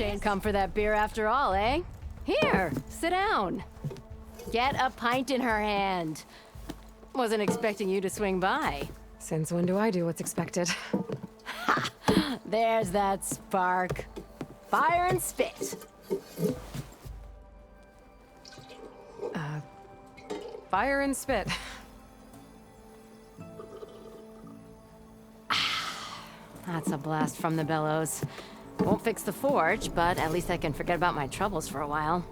ain't come for that beer after all, eh? Here, sit down. Get a pint in her hand. Wasn't expecting you to swing by. Since when do I do what's expected? Ha! There's that spark. Fire and spit. Fire and spit. That's a blast from the bellows. Won't fix the forge, but at least I can forget about my troubles for a while.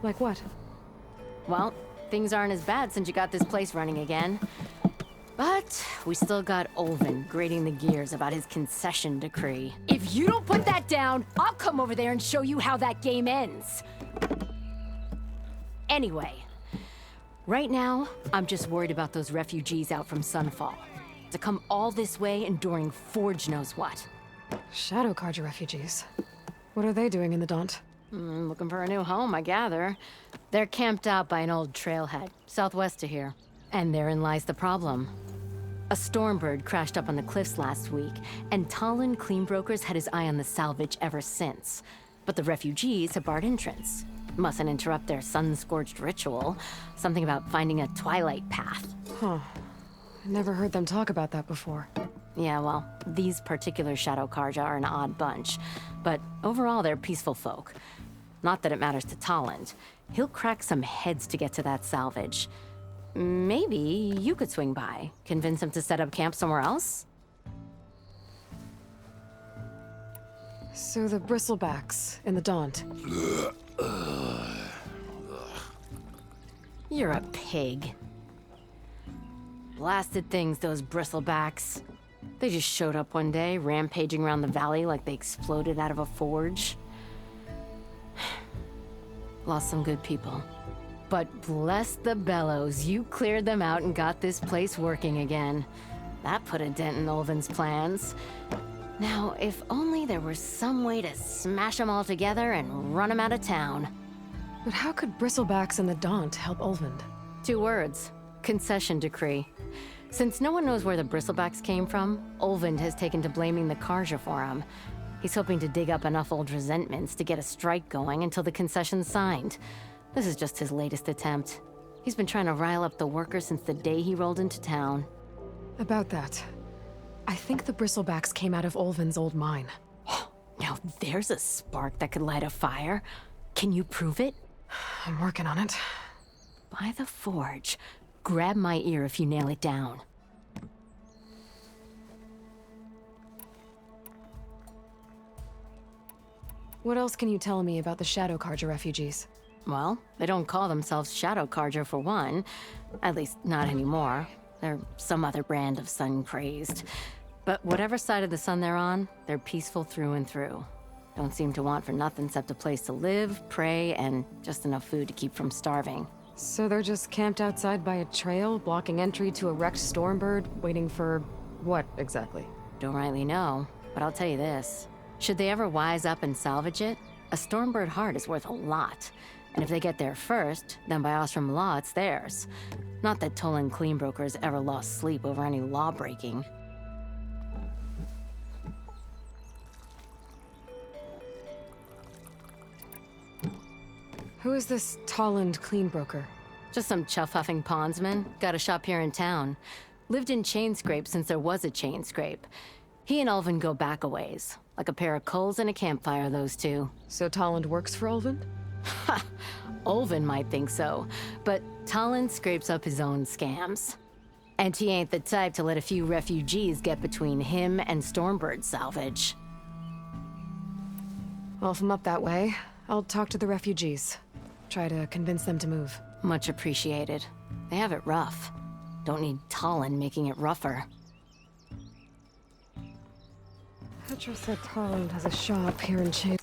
Like what? Well, things aren't as bad since you got this place running again. But we still got Olvin grating the gears about his concession decree. If you don't put that down, I'll come over there and show you how that game ends. Anyway, right now, I'm just worried about those refugees out from Sunfall. To come all this way enduring Forge knows what. Shadow Carja refugees. What are they doing in the Daunt? Looking for a new home, I gather. They're camped out by an old trailhead, southwest of here. And therein lies the problem. A stormbird crashed up on the cliffs last week, and Talon Cleanbrokers had his eye on the salvage ever since. But the refugees have barred entrance. Mustn't interrupt their sun-scorched ritual. Something about finding a Twilight path. Huh. I never heard them talk about that before. Yeah, well, these particular Shadow Carja are an odd bunch. But overall, they're peaceful folk. Not that it matters to Talon. He'll crack some heads to get to that salvage. Maybe you could swing by, convince him to set up camp somewhere else? So the bristlebacks in the Daunt. You're a pig. Blasted things, those bristlebacks. They just showed up one day, rampaging around the valley like they exploded out of a forge. Lost some good people. But bless the bellows, you cleared them out and got this place working again. That put a dent in Olvin's plans. Now, if only there were some way to smash them all together and run them out of town. But how could bristlebacks in the Daunt help Olvind? 2 words. Concession decree. Since no one knows where the bristlebacks came from, Olvind has taken to blaming the Carja for them. He's hoping to dig up enough old resentments to get a strike going until the concession's signed. This is just his latest attempt. He's been trying to rile up the workers since the day he rolled into town. About that, I think the bristlebacks came out of Olvin's old mine. Now there's a spark that could light a fire. Can you prove it? I'm working on it. By the forge. Grab my ear if you nail it down. What else can you tell me about the Shadow Carja refugees? Well, they don't call themselves Shadow Carja for one. At least, not anymore. They're some other brand of sun-crazed. But whatever side of the sun they're on, they're peaceful through and through. Don't seem to want for nothing except a place to live, pray, and just enough food to keep from starving. So they're just camped outside by a trail, blocking entry to a wrecked stormbird, waiting for what exactly? Don't rightly know, but I'll tell you this. Should they ever wise up and salvage it, a stormbird heart is worth a lot. And if they get there first, then by Ostrom law, it's theirs. Not that Tolan Cleanbrokers ever lost sleep over any law breaking. Who is this Talland Cleanbroker? Just some chuff-huffing pondsman. Got a shop here in town. Lived in Chainscrape since there was a Chainscrape. He and Ulvin go back a ways. Like a pair of coals and a campfire, those two. So Talland works for Olvind? Ha! Ulvin might think so, but Talon scrapes up his own scams. And he ain't the type to let a few refugees get between him and Stormbird salvage. Well, if I'm up that way, I'll talk to the refugees. Try to convince them to move. Much appreciated. They have it rough. Don't need Talon making it rougher. Petra said Talland has a shop here in Chain.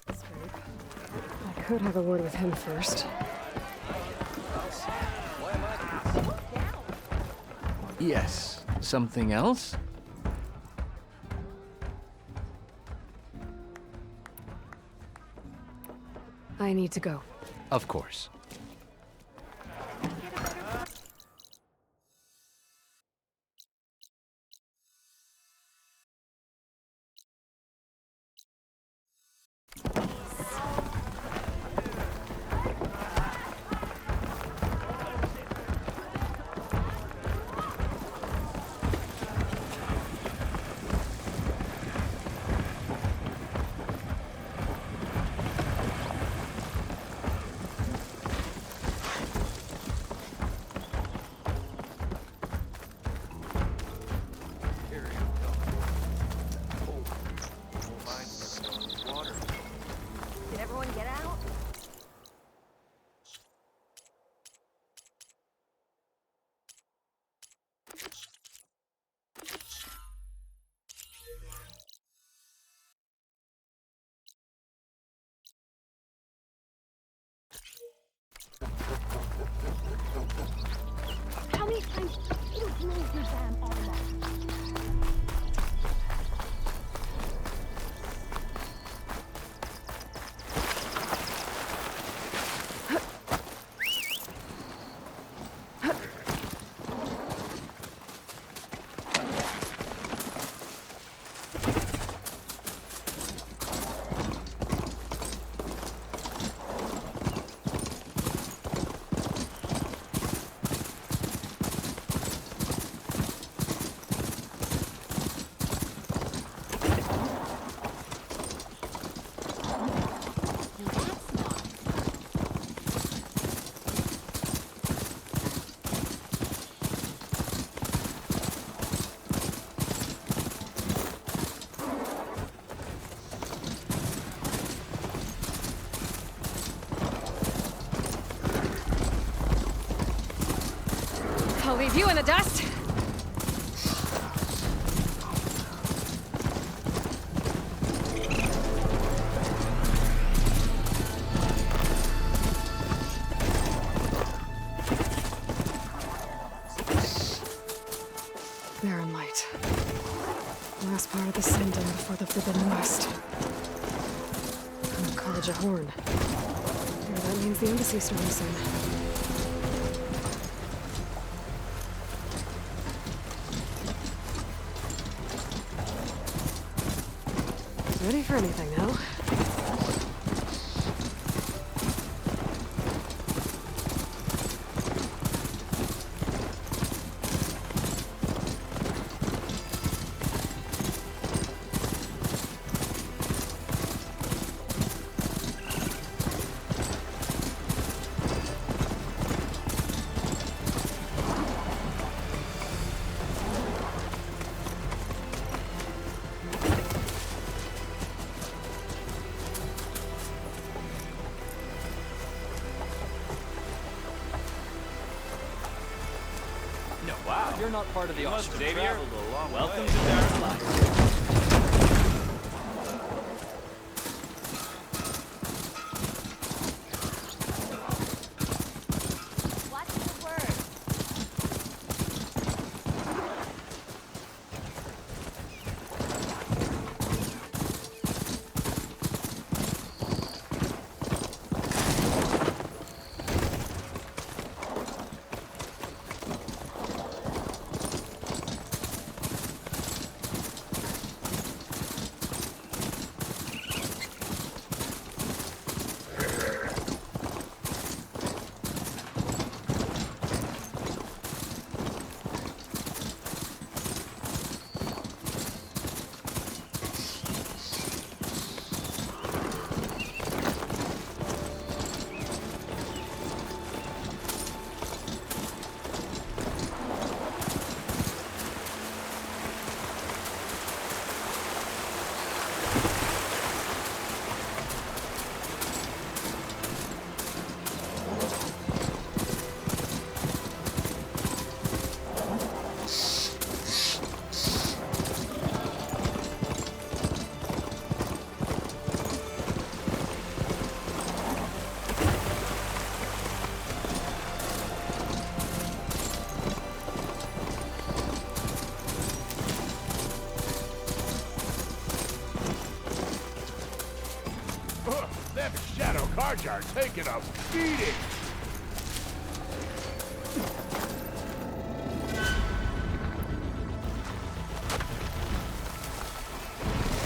I could have a word with him first. Yes. Something else? I need to go. Of course. leave you in the dust. Barren light. Last part of the sending before the Forbidden West. College of Horn. Yeah, that means the embassy starting soon. Ready for anything now. Wow. You're not part of the Must have Savior. traveled a long Welcome way. to Barren Light. Watch the word. Them shadow cards are taking a beating.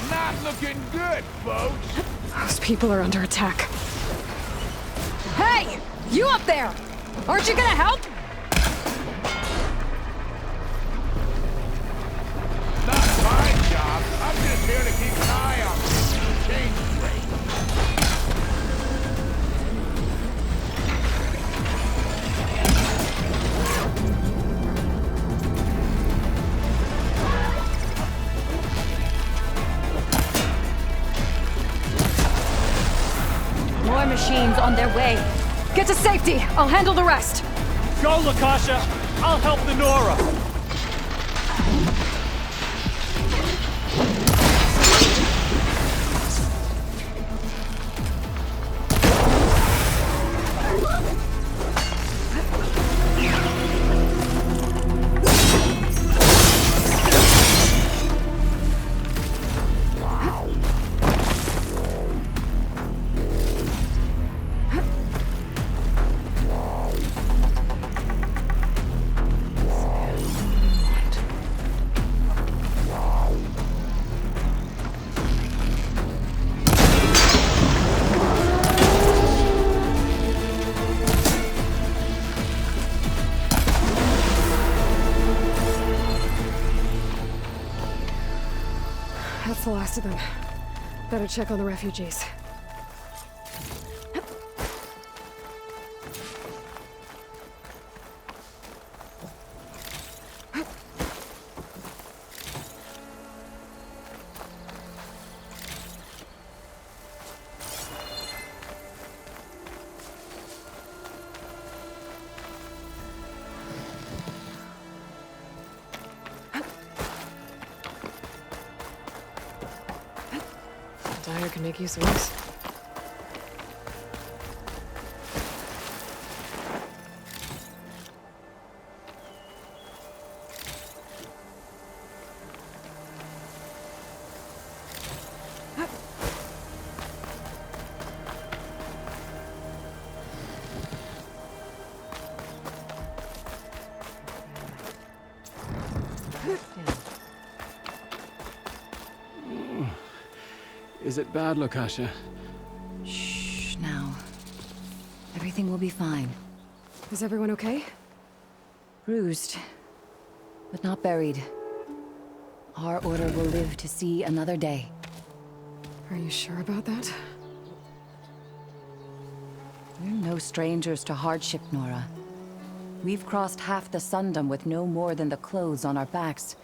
Not looking good, folks. Those people are under attack. Hey! You up there! Aren't you gonna help? Not my job. I'm just here to keep an eye on the change rate. More machines on their way. Get to safety! I'll handle the rest! Go, Lakasha! I'll help the Nora! That's the last of them. Better check on the refugees. Diner can make use of this. Is it bad, Lokasha? Shh, now. Everything will be fine. Is everyone okay? Bruised, but not buried. Our order will live to see another day. Are you sure about that? We're no strangers to hardship, Nora. We've crossed half the Sundom with no more than the clothes on our backs.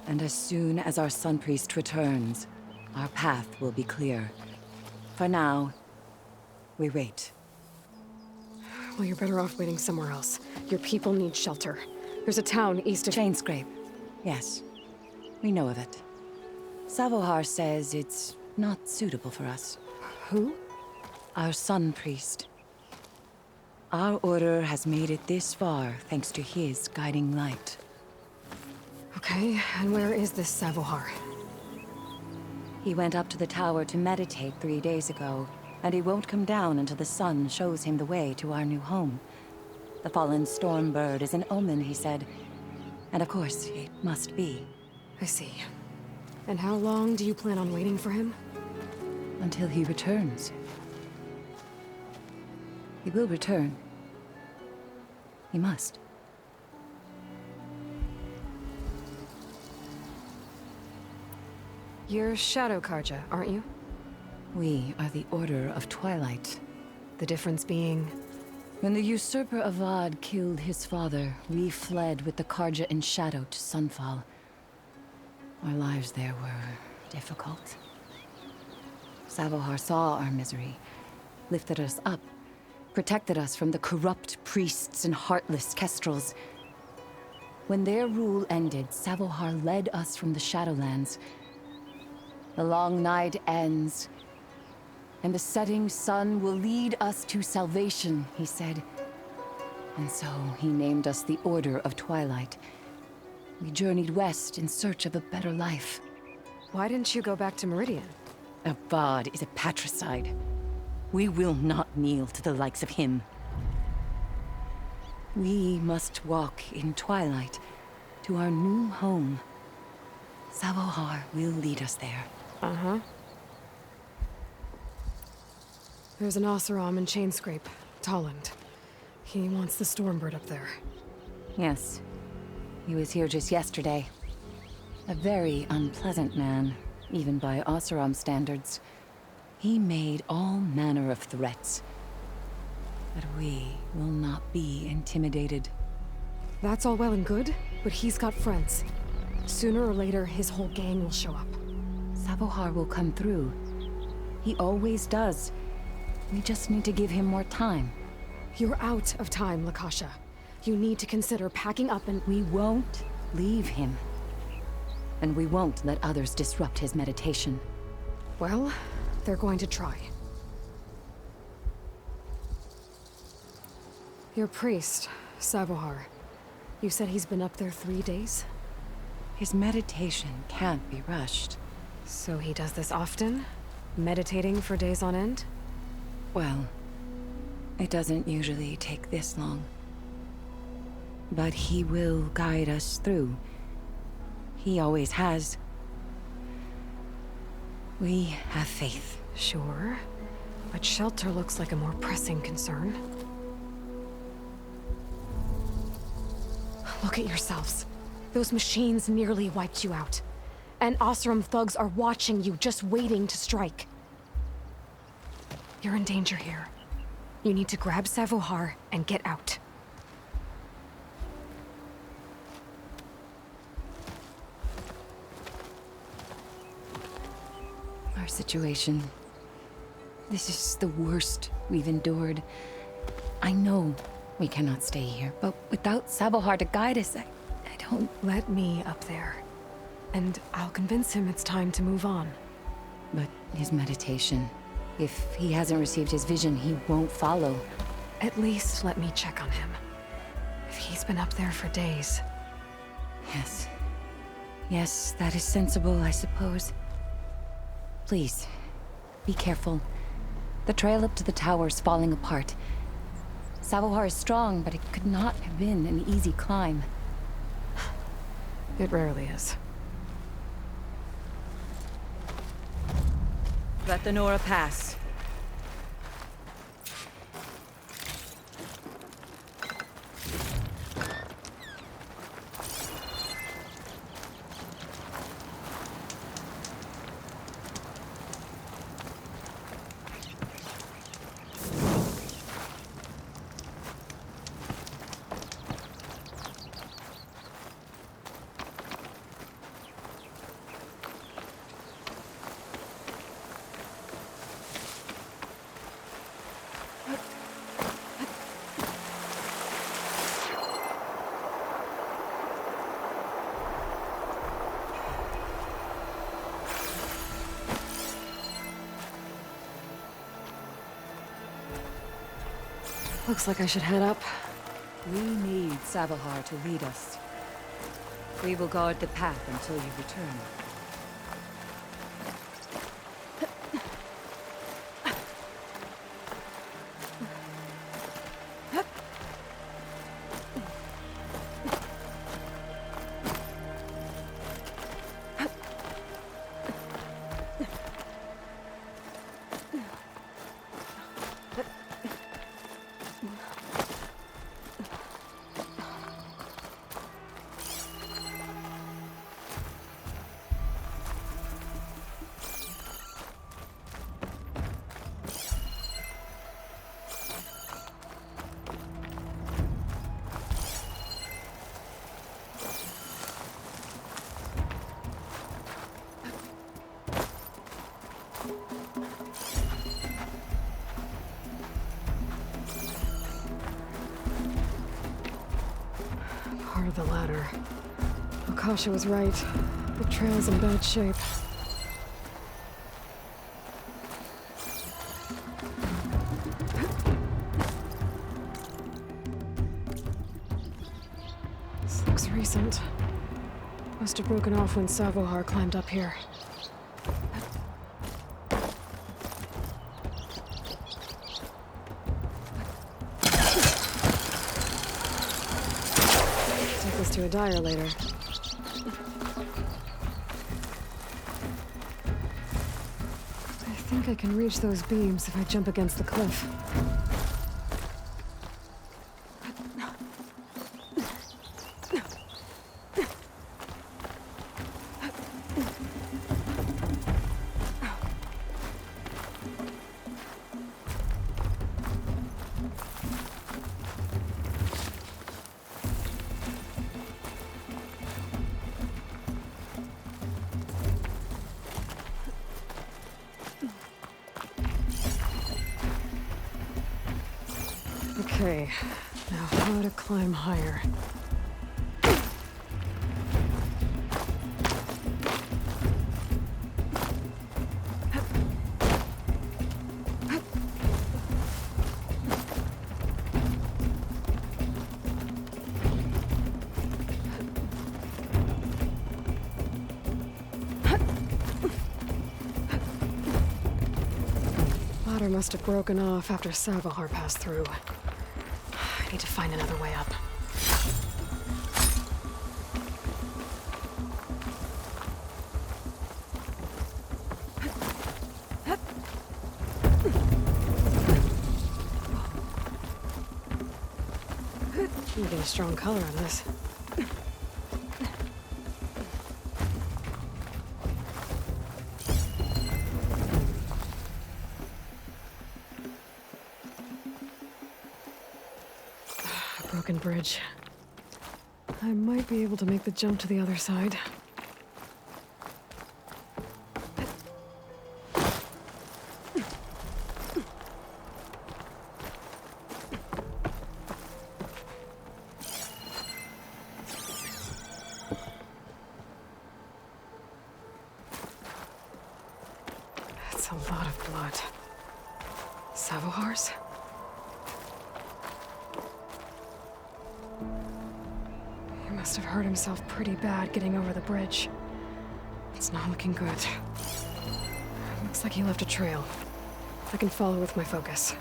And as soon as our Sun Priest returns, our path will be clear. For now, we wait. Well, you're better off waiting somewhere else. Your people need shelter. There's a town east of... Chainscrape. Yes. We know of it. Savohar says it's not suitable for us. Who? Our Sun Priest. Our order has made it this far thanks to his guiding light. Okay, and where is this Savohar? He went up to the tower to meditate 3 days ago, and he won't come down until the sun shows him the way to our new home. The fallen storm bird is an omen, he said. And of course, it must be. I see. And how long do you plan on waiting for him? Until he returns. He will return. He must. You're Shadow Karja, aren't you? We are the Order of Twilight. The difference being... When the usurper Avad killed his father, we fled with the Karja in shadow to Sunfall. Our lives there were difficult. Savohar saw our misery, lifted us up, protected us from the corrupt priests and heartless kestrels. When their rule ended, Savohar led us from the Shadowlands. The long night ends, and the setting sun will lead us to salvation, he said. And so he named us the Order of Twilight. We journeyed west in search of a better life. Why didn't you go back to Meridian? Avad is a patricide. We will not kneel to the likes of him. We must walk in Twilight to our new home. Savohar will lead us there. Uh-huh. There's an Oseram in Chainscrape, Tolland. He wants the Stormbird up there. Yes. He was here just yesterday. A very unpleasant man, even by Oseram standards. He made all manner of threats. But we will not be intimidated. That's all well and good, but he's got friends. Sooner or later, his whole gang will show up. Savohar will come through. He always does. We just need to give him more time. You're out of time, Lakasha. You need to consider packing up and... We won't leave him. And we won't let others disrupt his meditation. Well, they're going to try. Your priest, Savohar. You said he's been up there 3 days? His meditation can't be rushed. So he does this often? Meditating for days on end? Well, it doesn't usually take this long. But he will guide us through. He always has. We have faith. Sure. But shelter looks like a more pressing concern. Look at yourselves. Those machines nearly wiped you out. And Oseram thugs are watching you, just waiting to strike. You're in danger here. You need to grab Savohar and get out. Our situation. This is the worst we've endured. I know we cannot stay here, but without Savohar to guide us, I don't... Let me up there. And I'll convince him it's time to move on. But his meditation. If he hasn't received his vision, he won't follow. At least let me check on him. If he's been up there for days. Yes. Yes, that is sensible, I suppose. Please, be careful. The trail up to the tower's falling apart. Savohar is strong, but it could not have been an easy climb. It rarely is. Let the Nora pass. Looks like I should head up. We need Savohar to lead us. We will guard the path until you return. Part of the ladder. Akasha was right. The trail's in bad shape. This looks recent. Must have broken off when Savohar climbed up here. Take this to a dyer later. I think I can reach those beams if I jump against the cliff. Okay, now how to climb higher. Ladder must have broken off after Savohar passed through. I need to find another way up. I'm getting a strong color on this. Broken bridge. I might be able to make the jump to the other side. That's a lot of blood. Savohars? He must have hurt himself pretty bad getting over the bridge. It's not looking good. Looks like he left a trail. I can follow with my focus.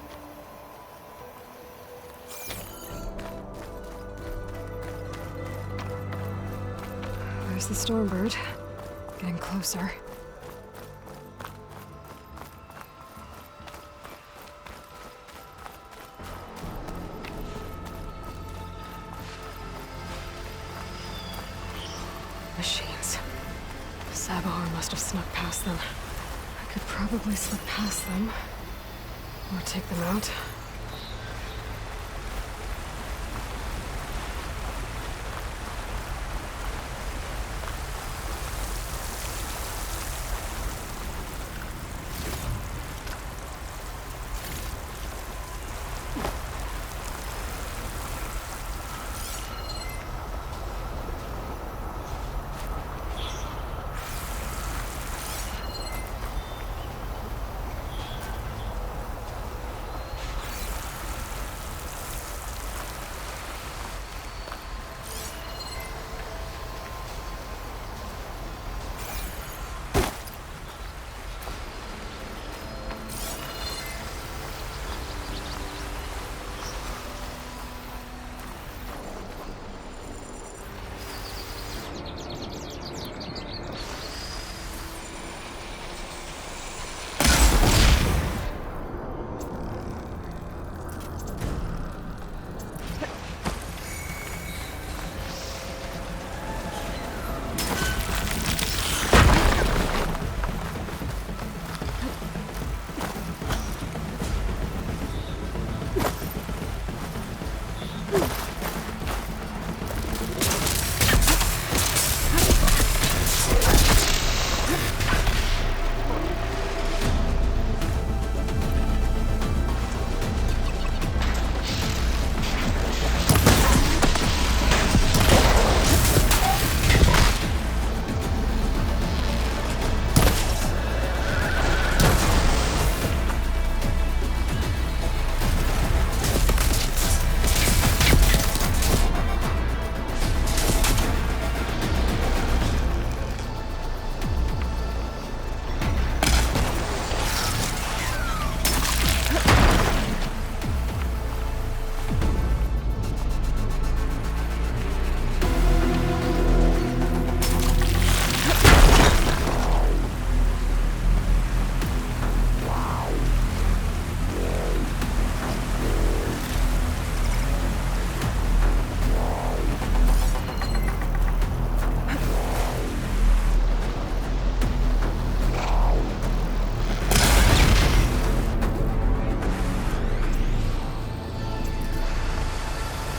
There's the Stormbird. Getting closer. Machines. Sabahar must have snuck past them. I could probably slip past them. Or take them out.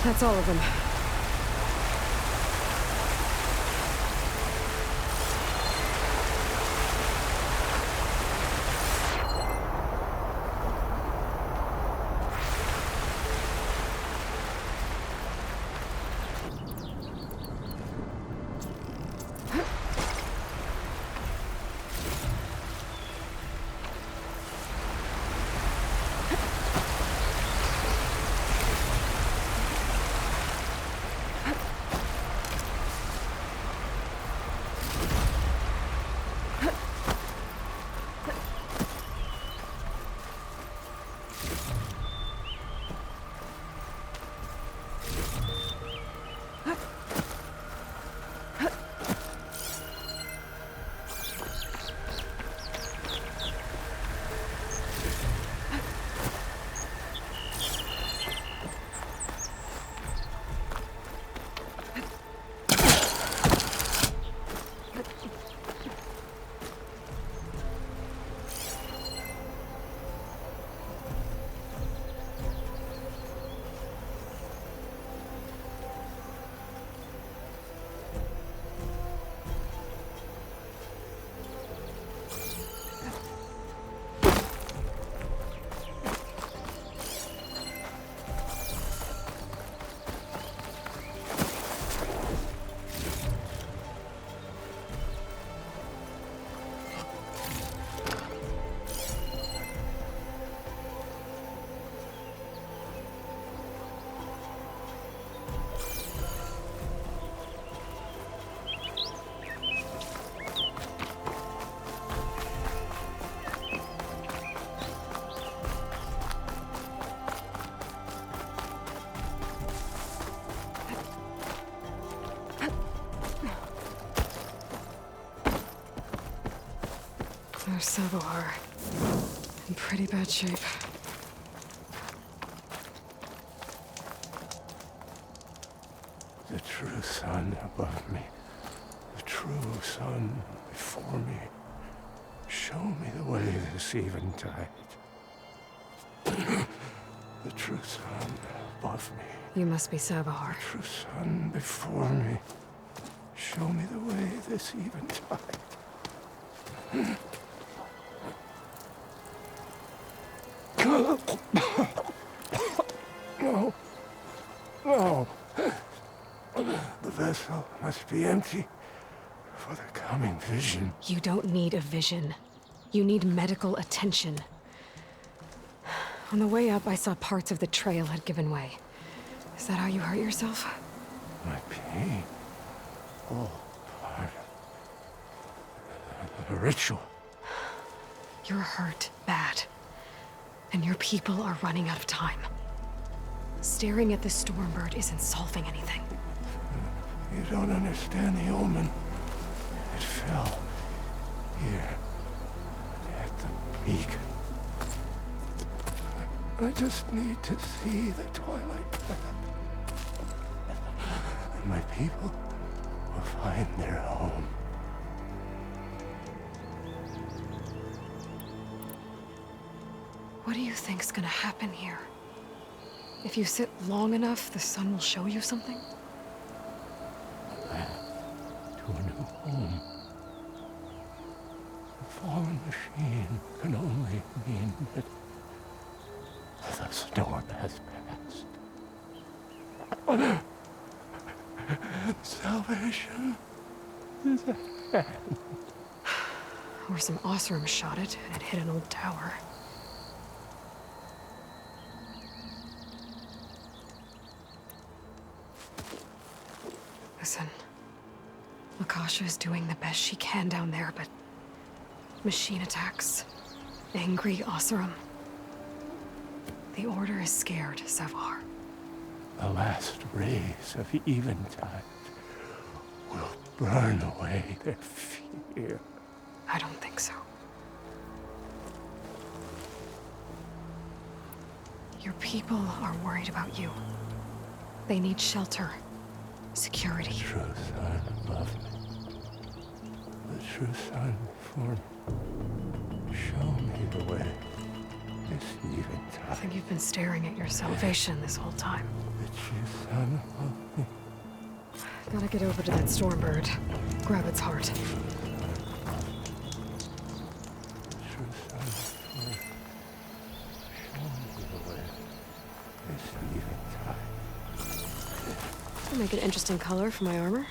That's all of them. There's Savohar. In pretty bad shape. The true sun above me. The true sun before me. Show me the way this eventide. The true sun above me. You must be Savohar. The true sun before me. Show me the way this eventide. No. No. The vessel must be empty for the coming vision. You don't need a vision. You need medical attention. On the way up, I saw parts of the trail had given way. Is that how you hurt yourself? My pain. All part of the ritual. You're hurt bad. And your people are running out of time. Staring at the Stormbird isn't solving anything. You don't understand the omen. It fell here at the peak. I just need to see the Twilight path. And my people will find their home. What do you think's gonna happen here? If you sit long enough, the sun will show you something? To a new home. The fallen machine can only mean that the storm has passed. Salvation is ahead. Or some Osram shot it, and it hit an old tower. Listen, Lakasha is doing the best she can down there, but machine attacks, angry Osram. The Order is scared, Savohar. The last rays of eventide will burn away their fear. I don't think so. Your people are worried about you. They need shelter, security. The true sun above me. The true sun before me. Show me the way. This I eventide. think you've been staring at your salvation this whole time. The true sun above me. Gotta get over to that Stormbird. Grab its heart. The true sun before me. Show me the way. This eventide. That'll make an interesting color for my armor.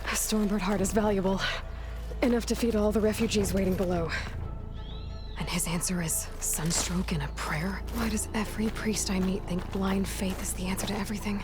A Stormbird heart is valuable. Enough to feed all the refugees waiting below. And his answer is sunstroke and a prayer? Why does every priest I meet think blind faith is the answer to everything?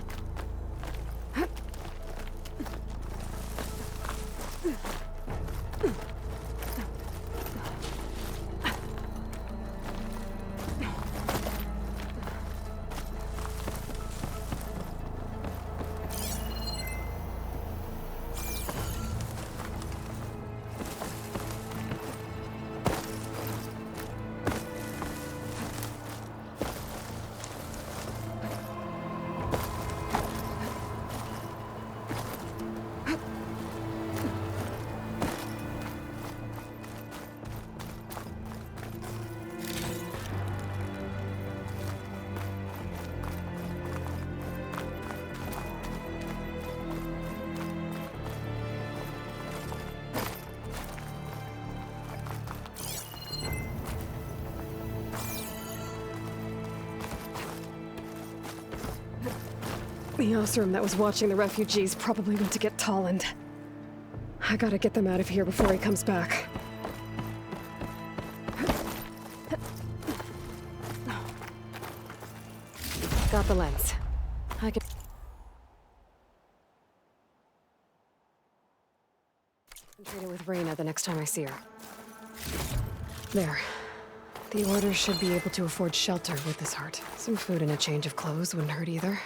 The Osram that was watching the refugees probably went to get Tolland. I gotta get them out of here before he comes back. Got the lens. I can trade it with Reyna the next time I see her. There. The Order should be able to afford shelter with this heart. Some food and a change of clothes wouldn't hurt either.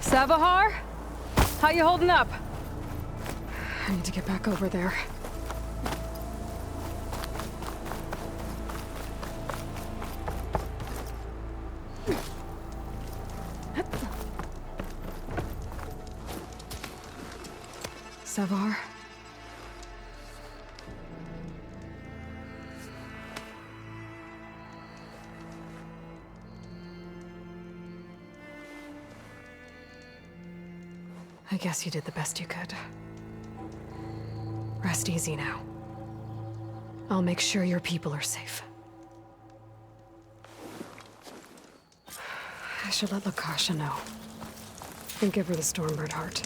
Savahar? How you holding up? I need to get back over there. Savar? I guess you did the best you could. Rest easy now. I'll make sure your people are safe. I should let Lakasha know. And give her the Stormbird heart.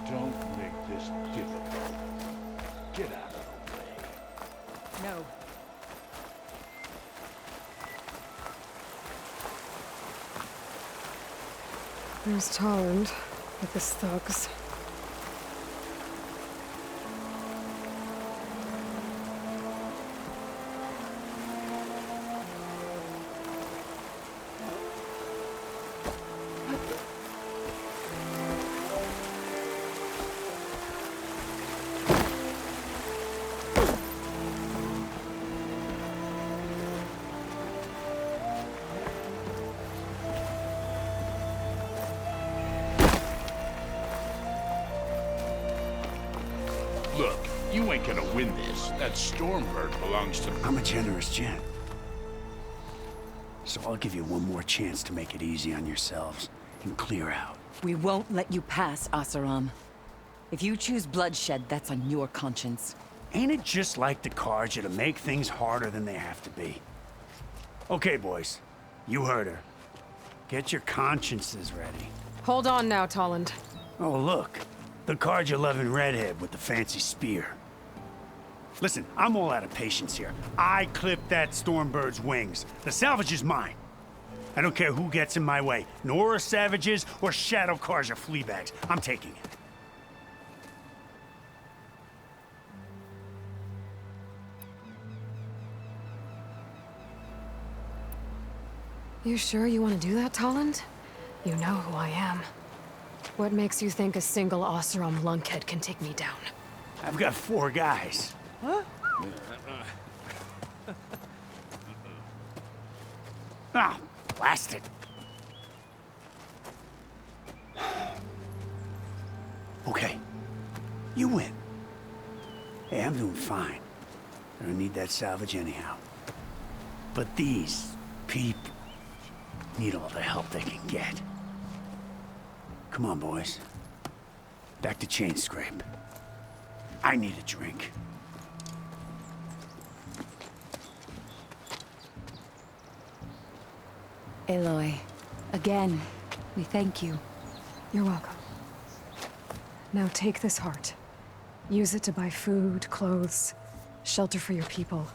Don't make this difficult. Get out of the way. No. There's Tolland with his thugs. Look, you ain't gonna win this. That Stormbird belongs to... I'm a generous gent. So I'll give you one more chance to make it easy on yourselves and clear out. We won't let you pass, Asaram. If you choose bloodshed, that's on your conscience. Ain't it just like the Karja to make things harder than they have to be? Okay, boys. You heard her. Get your consciences ready. Hold on now, Tolland. Oh, look. The Karja-loving redhead with the fancy spear. Listen, I'm all out of patience here. I clipped that Stormbird's wings. The salvage is mine. I don't care who gets in my way. Nora savages or Shadow Karja fleabags. I'm taking it. You sure you want to do that, Tolland? You know who I am. What makes you think a single Oseram lunkhead can take me down? I've got 4 guys. Huh? Ah, blast it. Okay. You win. Hey, I'm doing fine. I don't need that salvage anyhow. But these people need all the help they can get. Come on, boys. Back to chain scrape. I need a drink. Aloy, again, we thank you. You're welcome. Now take this heart. Use it to buy food, clothes, shelter for your people.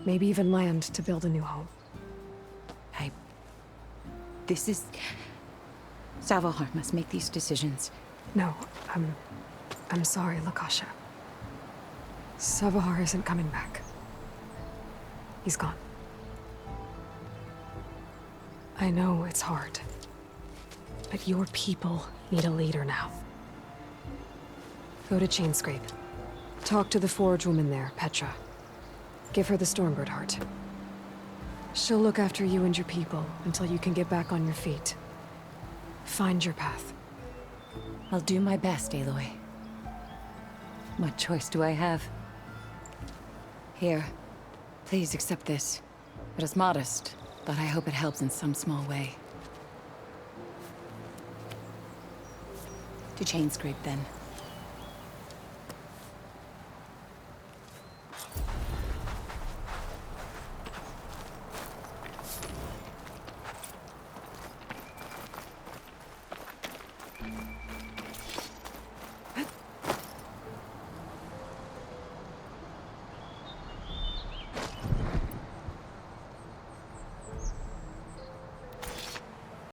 Maybe even land to build a new home. This is... Savahar must make these decisions. No, I'm sorry, Lakasha. Savahar isn't coming back. He's gone. I know it's hard. But your people need a leader now. Go to Chainscrape. Talk to the forge woman there, Petra. Give her the Stormbird heart. She'll look after you and your people until you can get back on your feet. Find your path. I'll do my best, Aloy. What choice do I have? Here. Please accept this. It is modest, but I hope it helps in some small way. To Chainscrape, then.